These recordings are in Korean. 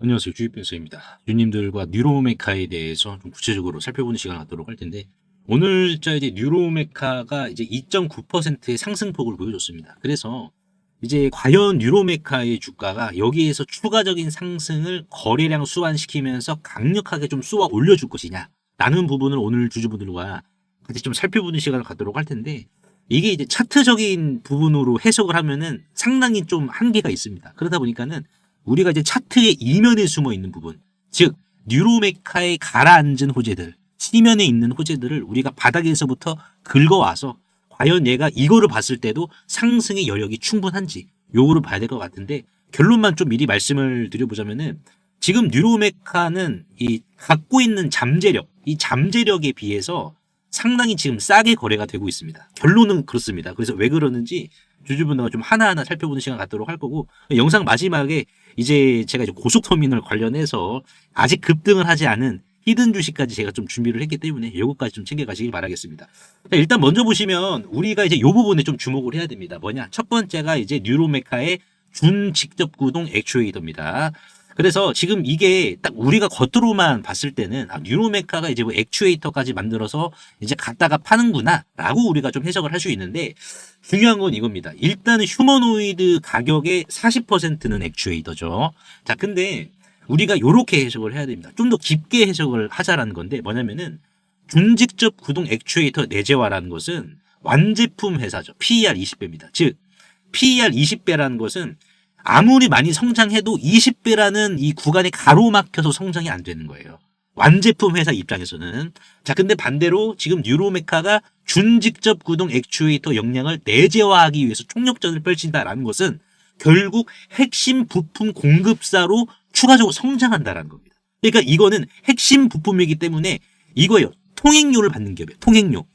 안녕하세요. 주식변호사입니다. 주님들과 뉴로메카에 대해서 좀 구체적으로 살펴보는 시간을 갖도록 할 텐데, 오늘자 이제 뉴로메카가 이제 2.9%의 상승폭을 보여줬습니다. 그래서 이제 과연 뉴로메카의 주가가 여기에서 추가적인 상승을 거래량 수반시키면서 강력하게 좀 쏘아 올려줄 것이냐, 라는 부분을 오늘 주주분들과 같이 좀 살펴보는 시간을 갖도록 할 텐데, 이게 이제 차트적인 부분으로 해석을 하면은 상당히 좀 한계가 있습니다. 그러다 보니까는 우리가 이제 차트의 이면에 숨어 있는 부분, 즉 뉴로메카에 가라앉은 호재들, 시면에 있는 호재들을 우리가 바닥에서부터 긁어와서 과연 얘가 이거를 봤을 때도 상승의 여력이 충분한지 요거를 봐야 될 것 같은데, 결론만 좀 미리 말씀을 드려보자면은 지금 뉴로메카는 이 갖고 있는 잠재력, 이 잠재력에 비해서 상당히 지금 싸게 거래가 되고 있습니다. 결론은 그렇습니다. 그래서 왜 그러는지 주주분들과 좀 하나하나 살펴보는 시간 갖도록 할 거고, 영상 마지막에 이제 제가 이제 고속터미널 관련해서 아직 급등을 하지 않은 히든 주식까지 제가 좀 준비를 했기 때문에 요거까지 좀 챙겨가시길 바라겠습니다. 자, 일단 먼저 보시면 우리가 이제 요 부분에 좀 주목을 해야 됩니다. 뭐냐? 첫 번째가 이제 뉴로메카의 준 직접 구동 액추에이터입니다. 그래서 지금 이게 딱 우리가 겉으로만 봤을 때는 뉴로메카가 이제 뭐 액추에이터까지 만들어서 이제 갖다가 파는구나 라고 우리가 좀 해석을 할 수 있는데, 중요한 건 이겁니다. 일단은 휴머노이드 가격의 40%는 액추에이터죠. 자, 근데 우리가 요렇게 해석을 해야 됩니다. 좀 더 깊게 해석을 하자라는 건데, 뭐냐면은 준직접 구동 액추에이터 내재화라는 것은 완제품 회사죠. PER 20배입니다. 즉 PER 20배라는 것은 아무리 많이 성장해도 20배라는 이 구간에 가로막혀서 성장이 안 되는 거예요. 완제품 회사 입장에서는. 자, 근데 반대로 지금 뉴로메카가 준직접 구동 액추에이터 역량을 내재화하기 위해서 총력전을 펼친다라는 것은 결국 핵심 부품 공급사로 추가적으로 성장한다라는 겁니다. 그러니까 이거는 핵심 부품이기 때문에 이거예요. 통행료를 받는 기업이에요. 통행료.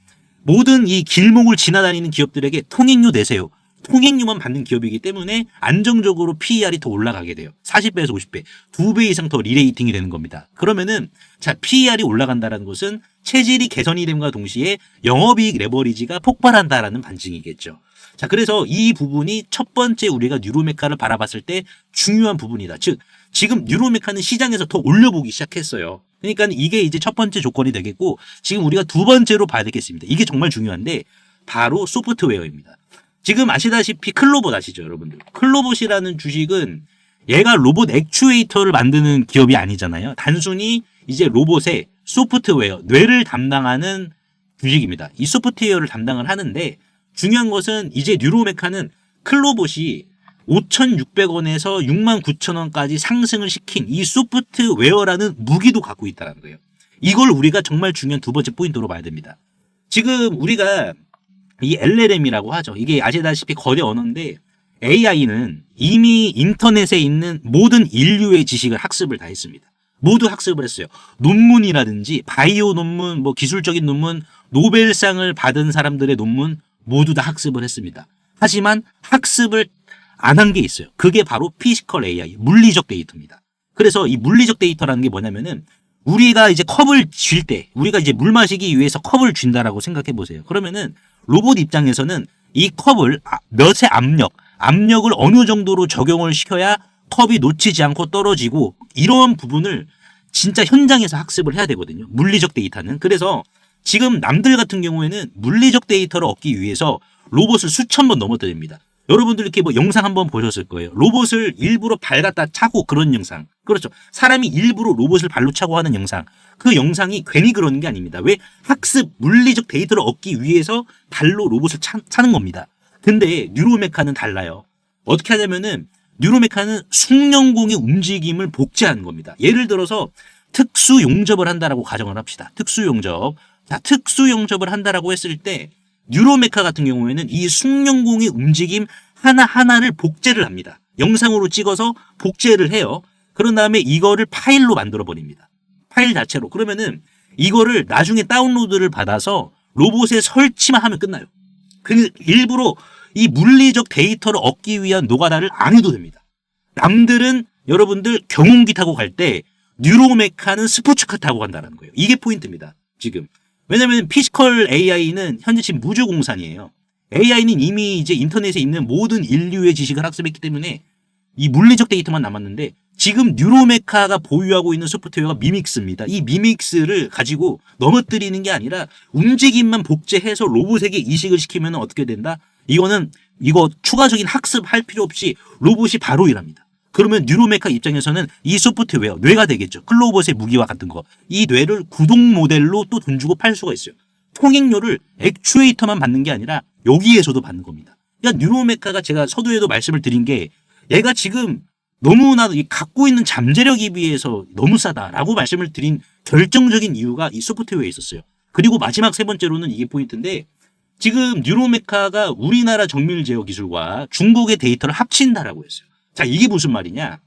모든 이 길목을 지나다니는 기업들에게 통행료 내세요. 통행료만 받는 기업이기 때문에 안정적으로 PER이 더 올라가게 돼요. 40배에서 50배. 2배 이상 더 리레이팅이 되는 겁니다. 그러면은 자, PER이 올라간다는 것은 체질이 개선이 됨과 동시에 영업이익 레버리지가 폭발한다라는 반증이겠죠. 자, 그래서 이 부분이 첫 번째 우리가 뉴로메카를 바라봤을 때 중요한 부분이다. 즉 지금 뉴로메카는 시장에서 더 올려보기 시작했어요. 그러니까 이게 이제 첫 번째 조건이 되겠고, 지금 우리가 두 번째로 봐야 되겠습니다. 이게 정말 중요한데 바로 소프트웨어입니다. 지금 아시다시피 클로봇 아시죠, 여러분들? 클로봇이라는 주식은 얘가 로봇 액추에이터를 만드는 기업이 아니잖아요. 단순히 이제 로봇의 소프트웨어, 뇌를 담당하는 주식입니다. 이 소프트웨어를 담당을 하는데, 중요한 것은 이제 뉴로메카는 클로봇이 5,600원에서 69,000원까지 상승을 시킨 이 소프트웨어라는 무기도 갖고 있다는 거예요. 이걸 우리가 정말 중요한 두 번째 포인트로 봐야 됩니다. 지금 우리가 이 LLM이라고 하죠. 이게 아시다시피 거대 언어인데, AI는 이미 인터넷에 있는 모든 인류의 지식을 학습을 다 했습니다. 모두 학습을 했어요. 논문이라든지 바이오 논문, 뭐 기술적인 논문, 노벨상을 받은 사람들의 논문 모두 다 학습을 했습니다. 하지만 학습을 안 한 게 있어요. 그게 바로 피지컬 AI, 물리적 데이터입니다. 그래서 이 물리적 데이터라는 게 뭐냐면은 우리가 이제 컵을 쥘 때, 우리가 이제 물 마시기 위해서 컵을 쥔다라고 생각해 보세요. 그러면은 로봇 입장에서는 이 컵을 몇의 압력을 어느 정도로 적용을 시켜야 컵이 놓치지 않고 떨어지고, 이런 부분을 진짜 현장에서 학습을 해야 되거든요. 물리적 데이터는. 그래서 지금 남들 같은 경우에는 물리적 데이터를 얻기 위해서 로봇을 수천 번 넘어뜨립니다. 여러분들 이렇게 뭐 영상 한번 보셨을 거예요. 로봇을 일부러 발 갖다 차고 그런 영상. 그렇죠. 사람이 일부러 로봇을 발로 차고 하는 영상. 그 영상이 괜히 그러는 게 아닙니다. 왜? 학습, 물리적 데이터를 얻기 위해서 발로 로봇을 차는 겁니다. 근데 뉴로메카는 달라요. 어떻게 하냐면은 뉴로메카는 숙련공의 움직임을 복제하는 겁니다. 예를 들어서 특수 용접을 한다라고 가정을 합시다. 특수 용접. 자, 특수 용접을 한다라고 했을 때 뉴로메카 같은 경우에는 이 숙련공의 움직임 하나하나를 복제를 합니다. 영상으로 찍어서 복제를 해요. 그런 다음에 이거를 파일로 만들어 버립니다. 파일 자체로. 그러면은 이거를 나중에 다운로드를 받아서 로봇에 설치만 하면 끝나요. 그 일부러 이 물리적 데이터를 얻기 위한 노가다를 안 해도 됩니다. 남들은 여러분들 경운기 타고 갈 때 뉴로메카는 스포츠카 타고 간다는 거예요. 이게 포인트입니다. 지금. 왜냐면 피지컬 AI는 현재 지금 무주공산이에요. AI는 이미 이제 인터넷에 있는 모든 인류의 지식을 학습했기 때문에 이 물리적 데이터만 남았는데, 지금 뉴로메카가 보유하고 있는 소프트웨어가 미믹스입니다. 이 미믹스를 가지고 넘어뜨리는 게 아니라 움직임만 복제해서 로봇에게 이식을 시키면 어떻게 된다? 이거 추가적인 학습할 필요 없이 로봇이 바로 일합니다. 그러면 뉴로메카 입장에서는 이 소프트웨어, 뇌가 되겠죠. 클로버스의 무기와 같은 거. 이 뇌를 구동 모델로 또 돈 주고 팔 수가 있어요. 통행료를 액추에이터만 받는 게 아니라 여기에서도 받는 겁니다. 그러니까 뉴로메카가 제가 서두에도 말씀을 드린 게 얘가 지금 너무나도 갖고 있는 잠재력에 비해서 너무 싸다라고 말씀을 드린 결정적인 이유가 이 소프트웨어에 있었어요. 그리고 마지막 세 번째로는 이게 포인트인데 지금 뉴로메카가 우리나라 정밀 제어 기술과 중국의 데이터를 합친다라고 했어요. 자, 이게 무슨 말이냐?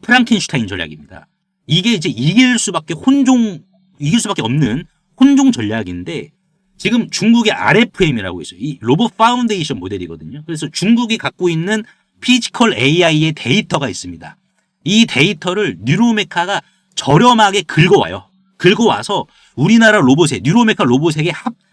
프랑켄슈타인 전략입니다. 이게 이제 이길 수밖에 없는 혼종 전략인데 지금 중국의 RFM이라고 있어요. 이 로봇 파운데이션 모델이거든요. 그래서 중국이 갖고 있는 피지컬 AI의 데이터가 있습니다. 이 데이터를 뉴로메카가 저렴하게 긁어와요. 긁어와서 우리나라 로봇에 뉴로메카 로봇에게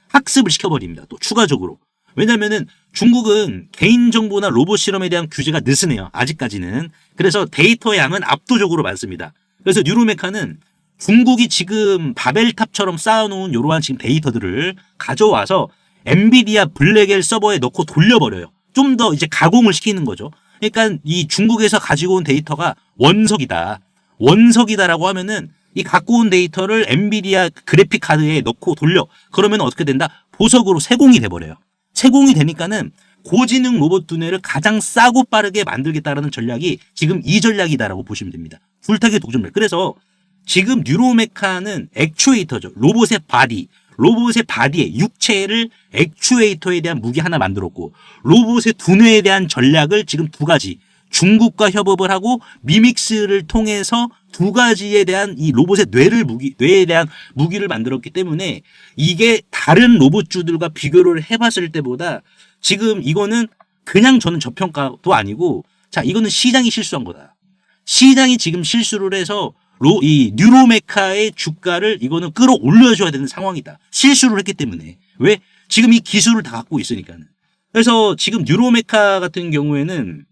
학습을 시켜버립니다. 또 추가적으로. 왜냐면은 중국은 개인정보나 로봇 실험에 대한 규제가 느슨해요. 아직까지는. 그래서 데이터 양은 압도적으로 많습니다. 그래서 뉴로메카는 중국이 지금 바벨탑처럼 쌓아놓은 이러한 지금 데이터들을 가져와서 엔비디아 블랙엘 서버에 넣고 돌려버려요. 좀 더 이제 가공을 시키는 거죠. 그러니까 이 중국에서 가지고 온 데이터가 원석이다. 원석이다라고 하면은 이 갖고 온 데이터를 엔비디아 그래픽 카드에 넣고 돌려. 그러면 어떻게 된다? 보석으로 세공이 돼버려요. 세공이 되니까는 고지능 로봇 두뇌를 가장 싸고 빠르게 만들겠다라는 전략이 지금 이 전략이다라고 보시면 됩니다. 줄타기 독점력. 그래서 지금 뉴로메카는 액추에이터죠. 로봇의 바디의 육체를 액추에이터에 대한 무기 하나 만들었고 로봇의 두뇌에 대한 전략을 지금 두 가지 중국과 협업을 하고 미믹스를 통해서 두 가지에 대한 이 로봇의 뇌에 대한 무기를 만들었기 때문에 이게 다른 로봇주들과 비교를 해봤을 때보다 지금 이거는 그냥 저는 저평가도 아니고 자 이거는 시장이 실수한 거다. 시장이 지금 실수를 해서 이 뉴로메카의 주가를 이거는 끌어올려줘야 되는 상황이다. 실수를 했기 때문에. 왜? 지금 이 기술을 다 갖고 있으니까는. 그래서 지금 뉴로메카 같은 경우에는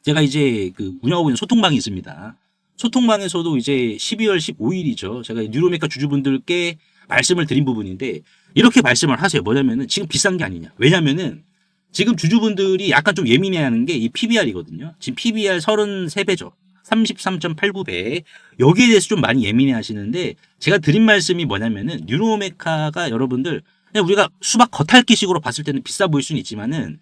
제가 이제 그 운영하고 있는 소통방이 있습니다. 소통방에서도 이제 12월 15일이죠. 제가 뉴로메카 주주분들께 말씀을 드린 부분인데 이렇게 말씀을 하세요. 뭐냐면은 지금 비싼 게 아니냐. 왜냐면은 지금 주주분들이 약간 좀 예민해하는 게 이 PBR이거든요. 지금 PBR 33배죠. 33.89배. 여기에 대해서 좀 많이 예민해 하시는데 제가 드린 말씀이 뭐냐면은 뉴로메카가 여러분들 그냥 우리가 수박 겉핥기식으로 봤을 때는 비싸 보일 수는 있지만은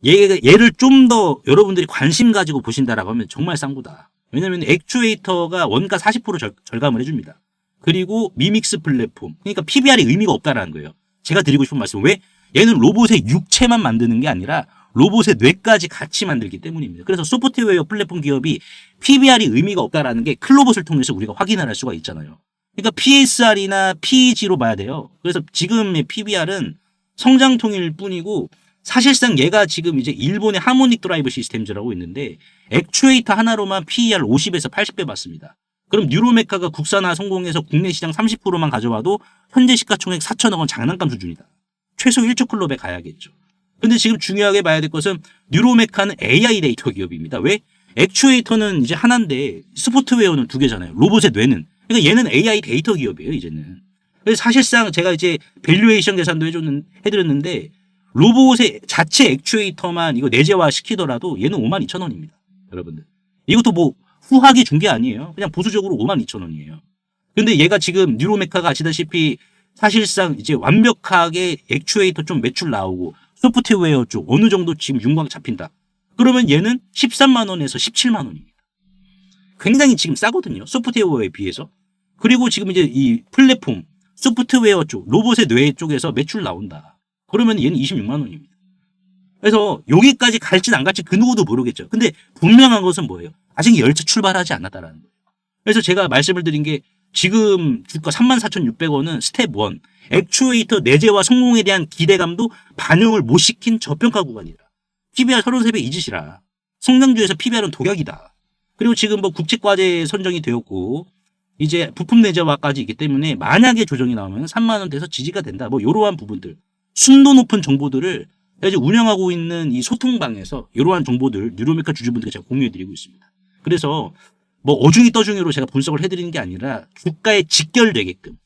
얘를 좀 더 여러분들이 관심 가지고 보신다라고 하면 정말 싼 거다. 왜냐면 액추에이터가 원가 40% 절감을 해줍니다. 그리고 미믹스 플랫폼. 그러니까 PBR이 의미가 없다라는 거예요. 제가 드리고 싶은 말씀. 왜? 얘는 로봇의 육체만 만드는 게 아니라 로봇의 뇌까지 같이 만들기 때문입니다. 그래서 소프트웨어 플랫폼 기업이 PBR이 의미가 없다라는 게 클로봇을 통해서 우리가 확인을 할 수가 있잖아요. 그러니까 PSR이나 PEG로 봐야 돼요. 그래서 지금의 PBR은 성장통일 뿐이고 사실상 얘가 지금 이제 일본의 하모닉 드라이브 시스템즈라고 있는데 액추에이터 하나로만 PER 50에서 80배 받습니다. 그럼 뉴로메카가 국산화 성공해서 국내 시장 30%만 가져와도 현재 시가총액 4천억 원 장난감 수준이다. 최소 1조 클럽에 가야겠죠. 근데 지금 중요하게 봐야 될 것은 뉴로메카는 AI 데이터 기업입니다. 왜? 액추에이터는 이제 하나인데 소프트웨어는 두 개잖아요. 로봇의 뇌는. 그러니까 얘는 AI 데이터 기업이에요, 이제는. 그래서 사실상 제가 이제 밸류에이션 계산도 해드렸는데 로봇의 자체 액추에이터만 이거 내재화 시키더라도 얘는 52,000원입니다. 여러분들. 이것도 뭐 후하게 준 게 아니에요. 그냥 보수적으로 52,000원이에요. 근데 얘가 지금 뉴로메카가 아시다시피 사실상 이제 완벽하게 액추에이터 좀 매출 나오고 소프트웨어 쪽 어느 정도 지금 윤곽 잡힌다. 그러면 얘는 13만 원에서 17만 원입니다. 굉장히 지금 싸거든요. 소프트웨어에 비해서. 그리고 지금 이제 이 플랫폼 소프트웨어 쪽 로봇의 뇌 쪽에서 매출 나온다. 그러면 얘는 26만 원입니다. 그래서 여기까지 갈진 안 갈지 그 누구도 모르겠죠. 근데 분명한 것은 뭐예요? 아직 열차 출발하지 않았다라는 거예요. 그래서 제가 말씀을 드린 게 지금 주가 34,600원은 스텝 1. 액추에이터 내재화 성공에 대한 기대감도 반영을 못 시킨 저평가 구간이다. PBR 33배 이 짓이라. 성장주에서 PBR은 독약이다. 그리고 지금 뭐 국책과제 선정이 되었고 이제 부품 내재화까지 있기 때문에 만약에 조정이 나오면 3만 원대에서 지지가 된다. 뭐 이러한 부분들. 순도 높은 정보들을 이제 운영하고 있는 이 소통방에서 이러한 정보들 뉴로메카 주주분들께 제가 공유해드리고 있습니다. 그래서 뭐 어중이 떠중이로 제가 분석을 해드리는 게 아니라 주가에 직결되게끔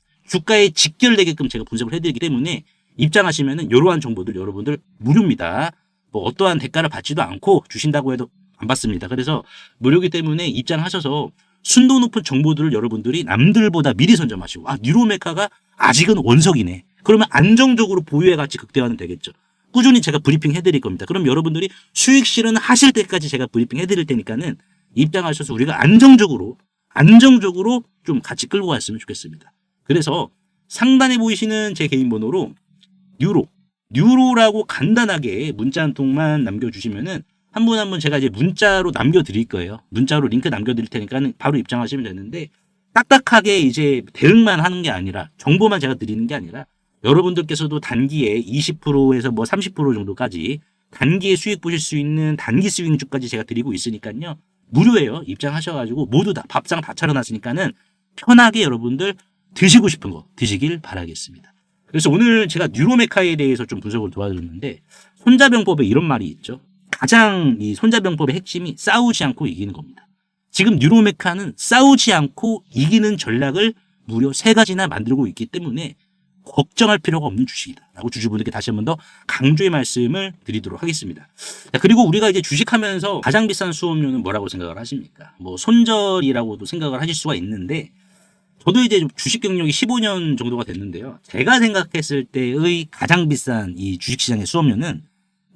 제가 분석을 해드리기 때문에 입장하시면은 이러한 정보들 여러분들 무료입니다. 뭐 어떠한 대가를 받지도 않고 주신다고 해도 안 받습니다. 그래서 무료이기 때문에 입장하셔서 순도 높은 정보들을 여러분들이 남들보다 미리 선점하시고 뉴로메카가 아직은 원석이네. 그러면 안정적으로 보유의 가치 극대화는 되겠죠. 꾸준히 제가 브리핑 해드릴 겁니다. 그럼 여러분들이 수익 실현 하실 때까지 제가 브리핑 해드릴 테니까는 입장하셔서 우리가 안정적으로 좀 같이 끌고 갔으면 좋겠습니다. 그래서 상단에 보이시는 제 개인 번호로 뉴로라고 간단하게 문자 한 통만 남겨주시면은 한 분 한 분 제가 이제 문자로 남겨드릴 거예요. 문자로 링크 남겨드릴 테니까는 바로 입장하시면 되는데 딱딱하게 이제 대응만 하는 게 아니라 정보만 제가 드리는 게 아니라 여러분들께서도 단기에 20%에서 뭐 30% 정도까지 단기에 수익 보실 수 있는 단기 수익주까지 제가 드리고 있으니까요. 무료예요. 입장하셔가지고 모두 다 밥상 다 차려놨으니까는 편하게 여러분들 드시고 싶은 거 드시길 바라겠습니다. 그래서 오늘 제가 뉴로메카에 대해서 좀 분석을 도와드렸는데 손자병법에 이런 말이 있죠. 가장 이 손자병법의 핵심이 싸우지 않고 이기는 겁니다. 지금 뉴로메카는 싸우지 않고 이기는 전략을 무려 3가지나 만들고 있기 때문에 걱정할 필요가 없는 주식이다라고 주주분들께 다시 한 번 더 강조의 말씀을 드리도록 하겠습니다. 자, 그리고 우리가 이제 주식하면서 가장 비싼 수업료는 뭐라고 생각을 하십니까? 뭐 손절이라고도 생각을 하실 수가 있는데 저도 이제 주식 경력이 15년 정도가 됐는데요. 제가 생각했을 때의 가장 비싼 이 주식시장의 수업료는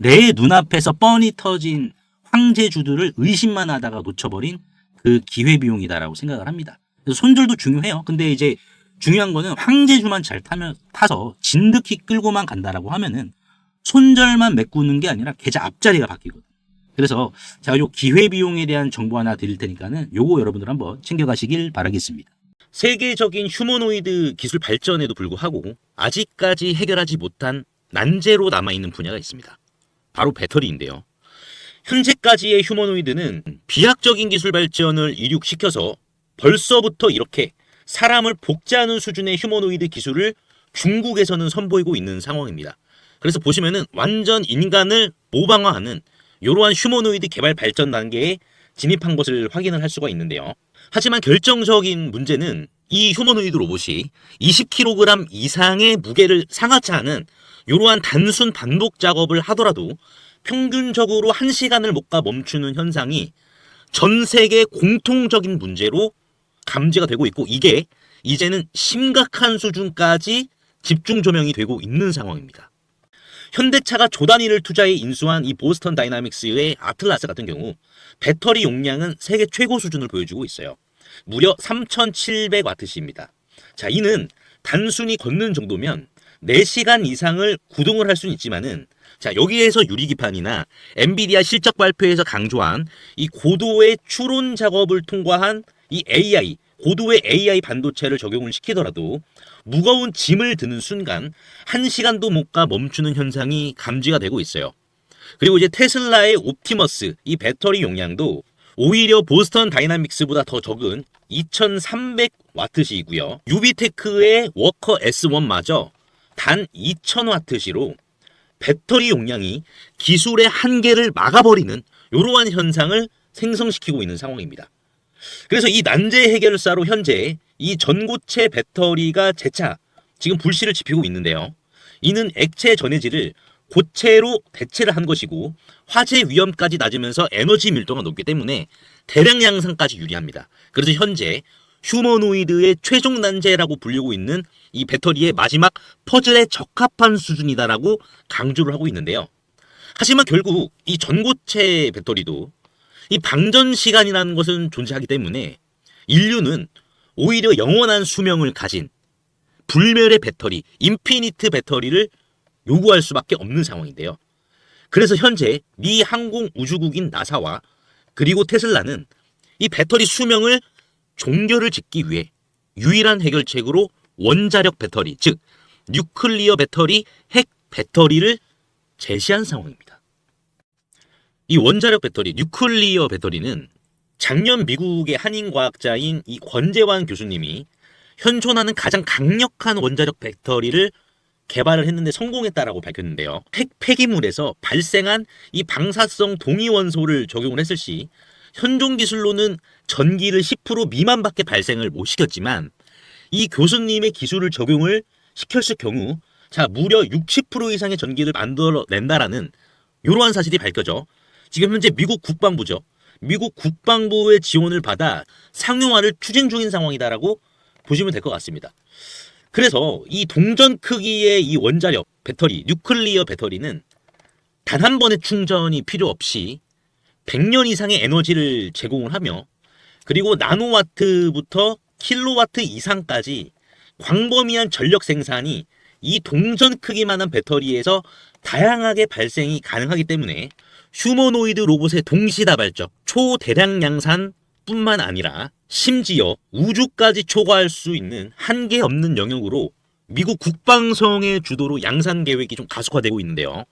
내 눈앞에서 뻔히 터진 황제주들을 의심만 하다가 놓쳐버린 그 기회비용이다라고 생각을 합니다. 그래서 손절도 중요해요. 근데 이제 중요한 거는 황제주만 잘 타서 진득히 끌고만 간다라고 하면은 손절만 메꾸는 게 아니라 계좌 앞자리가 바뀌거든요. 그래서 제가 요 기회비용에 대한 정보 하나 드릴 테니까는 요거 여러분들 한번 챙겨가시길 바라겠습니다. 세계적인 휴머노이드 기술 발전에도 불구하고 아직까지 해결하지 못한 난제로 남아있는 분야가 있습니다. 바로 배터리인데요. 현재까지의 휴머노이드는 비약적인 기술 발전을 이룩시켜서 벌써부터 이렇게 사람을 복제하는 수준의 휴머노이드 기술을 중국에서는 선보이고 있는 상황입니다. 그래서 보시면은 완전 인간을 모방화하는 이러한 휴머노이드 개발 발전 단계에 진입한 것을 확인을 할 수가 있는데요. 하지만 결정적인 문제는 이 휴머노이드 로봇이 20kg 이상의 무게를 상하치 않은 이러한 단순 반복 작업을 하더라도 평균적으로 1시간을 못 가 멈추는 현상이 전 세계 공통적인 문제로 감지가 되고 있고 이게 이제는 심각한 수준까지 집중 조명이 되고 있는 상황입니다. 현대차가 조 단위를 투자해 인수한 이 보스턴 다이나믹스의 아틀라스 같은 경우 배터리 용량은 세계 최고 수준을 보여주고 있어요. 무려 3700W입니다. 자, 이는 단순히 걷는 정도면 4시간 이상을 구동을 할 수는 있지만은 자, 여기에서 유리기판이나 엔비디아 실적 발표에서 강조한 이 고도의 추론 작업을 통과한 이 AI, 고도의 AI 반도체를 적용을 시키더라도 무거운 짐을 드는 순간 1시간도 못 가 멈추는 현상이 감지가 되고 있어요. 그리고 이제 테슬라의 옵티머스 이 배터리 용량도 오히려 보스턴 다이나믹스보다 더 적은 2300W이고요. 유비테크의 워커 S1마저 단 2000W로 배터리 용량이 기술의 한계를 막아버리는 이러한 현상을 생성시키고 있는 상황입니다. 그래서 이 난제 해결사로 현재 이 전고체 배터리가 재차 지금 불씨를 지피고 있는데요. 이는 액체 전해질을 고체로 대체를 한 것이고 화재 위험까지 낮으면서 에너지 밀도가 높기 때문에 대량 양산까지 유리합니다. 그래서 현재 휴머노이드의 최종 난제라고 불리고 있는 이 배터리의 마지막 퍼즐에 적합한 수준이다라고 강조를 하고 있는데요. 하지만 결국 이 전고체 배터리도 이 방전 시간이라는 것은 존재하기 때문에 인류는 오히려 영원한 수명을 가진 불멸의 배터리, 인피니트 배터리를 요구할 수밖에 없는 상황인데요. 그래서 현재 미 항공우주국인 나사와 그리고 테슬라는 이 배터리 수명을 종결을 짓기 위해 유일한 해결책으로 원자력 배터리, 즉 뉴클리어 배터리, 핵 배터리를 제시한 상황입니다. 이 원자력 배터리, 뉴클리어 배터리는 작년 미국의 한인과학자인 이 권재환 교수님이 현존하는 가장 강력한 원자력 배터리를 개발을 했는데 성공했다라고 밝혔는데요. 핵 폐기물에서 발생한 이 방사성 동위원소를 적용을 했을 시 현존 기술로는 전기를 10% 미만밖에 발생을 못 시켰지만 이 교수님의 기술을 적용을 시켰을 경우 자 무려 60% 이상의 전기를 만들어낸다라는 이러한 사실이 밝혀져 지금 현재 미국 국방부죠. 미국 국방부의 지원을 받아 상용화를 추진 중인 상황이다라고 보시면 될 것 같습니다. 그래서 이 동전 크기의 이 원자력 배터리, 뉴클리어 배터리는 단 한 번의 충전이 필요 없이 100년 이상의 에너지를 제공을 하며 그리고 나노와트부터 킬로와트 이상까지 광범위한 전력 생산이 이 동전 크기만한 배터리에서 다양하게 발생이 가능하기 때문에 휴머노이드 로봇의 동시다발적 초대량 양산뿐만 아니라 심지어 우주까지 초과할 수 있는 한계 없는 영역으로 미국 국방성의 주도로 양산 계획이 좀 가속화되고 있는데요.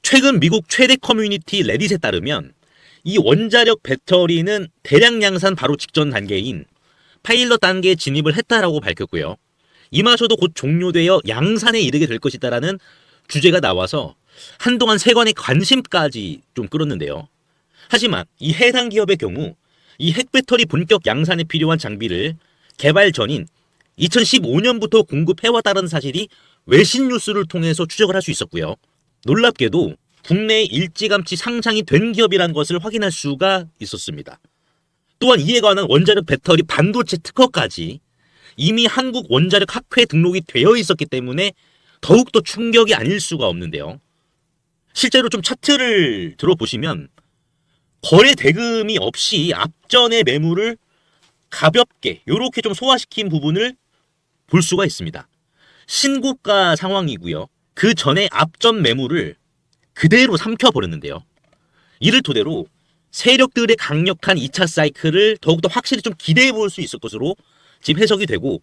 최근 미국 최대 커뮤니티 레딧에 따르면 이 원자력 배터리는 대량 양산 바로 직전 단계인 파일럿 단계에 진입을 했다라고 밝혔고요. 이마저도 곧 종료되어 양산에 이르게 될 것이다라는 주제가 나와서 한동안 세간의 관심까지 좀 끌었는데요. 하지만 이 해당 기업의 경우 이 핵배터리 본격 양산에 필요한 장비를 개발 전인 2015년부터 공급해왔다는 사실이 외신 뉴스를 통해서 추적을 할 수 있었고요. 놀랍게도 국내에 일찌감치 상장이 된 기업이라는 것을 확인할 수가 있었습니다. 또한 이에 관한 원자력 배터리 반도체 특허까지 이미 한국 원자력 학회에 등록이 되어 있었기 때문에 더욱더 충격이 아닐 수가 없는데요. 실제로 좀 차트를 들어보시면 거래 대금이 없이 앞전의 매물을 가볍게 이렇게 좀 소화시킨 부분을 볼 수가 있습니다. 신고가 상황이고요. 그 전에 앞전 매물을 그대로 삼켜버렸는데요. 이를 토대로 세력들의 강력한 2차 사이클을 더욱더 확실히 좀 기대해 볼 수 있을 것으로 지금 해석이 되고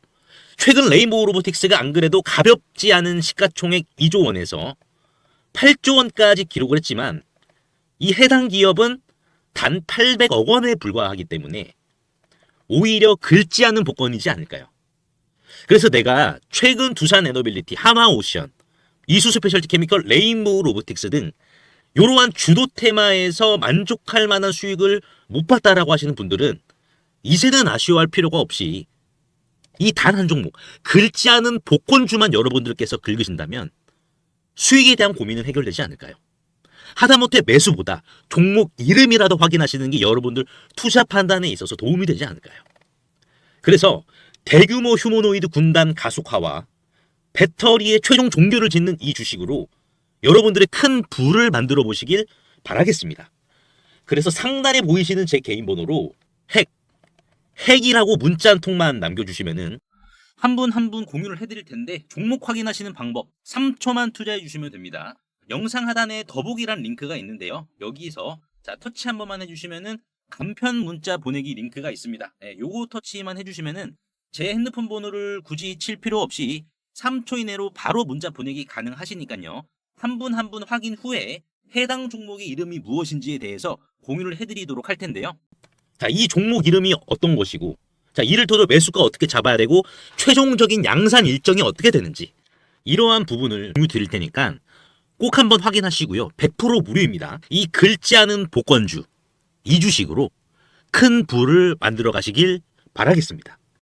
최근 레인보우 로보틱스가 안 그래도 가볍지 않은 시가총액 2조 원에서 8조 원까지 기록을 했지만 이 해당 기업은 단 800억 원에 불과하기 때문에 오히려 긁지 않은 복권이지 않을까요? 그래서 내가 최근 두산 에너빌리티, 하마오션, 이수 스페셜티 케미컬, 레인보우 로보틱스 등 이러한 주도 테마에서 만족할 만한 수익을 못 봤다라고 하시는 분들은 이제는 아쉬워할 필요가 없이 이 단 한 종목, 긁지 않은 복권주만 여러분들께서 긁으신다면 수익에 대한 고민은 해결되지 않을까요? 하다못해 매수보다 종목 이름이라도 확인하시는 게 여러분들 투자 판단에 있어서 도움이 되지 않을까요? 그래서 대규모 휴머노이드 군단 가속화와 배터리의 최종 종교를 짓는 이 주식으로 여러분들의 큰 부를 만들어 보시길 바라겠습니다. 그래서 상단에 보이시는 제 개인 번호로 핵이라고 문자 한 통만 남겨주시면은 한 분 한 분 공유를 해드릴 텐데 종목 확인하시는 방법 3초만 투자해 주시면 됩니다. 영상 하단에 더보기란 링크가 있는데요. 여기서 자 터치 한 번만 해주시면은 간편 문자 보내기 링크가 있습니다. 요거 터치만 해주시면은 제 핸드폰 번호를 굳이 칠 필요 없이 3초 이내로 바로 문자 보내기 가능하시니까요. 한 분 한 분 확인 후에 해당 종목의 이름이 무엇인지에 대해서 공유를 해드리도록 할 텐데요. 자, 이 종목 이름이 어떤 것이고, 자, 이를 토대로 매수가 어떻게 잡아야 되고, 최종적인 양산 일정이 어떻게 되는지, 이러한 부분을 공유 드릴 테니까 꼭 한번 확인하시고요. 100% 무료입니다. 이 긁지 않은 복권주, 이 주식으로 큰 부를 만들어 가시길 바라겠습니다.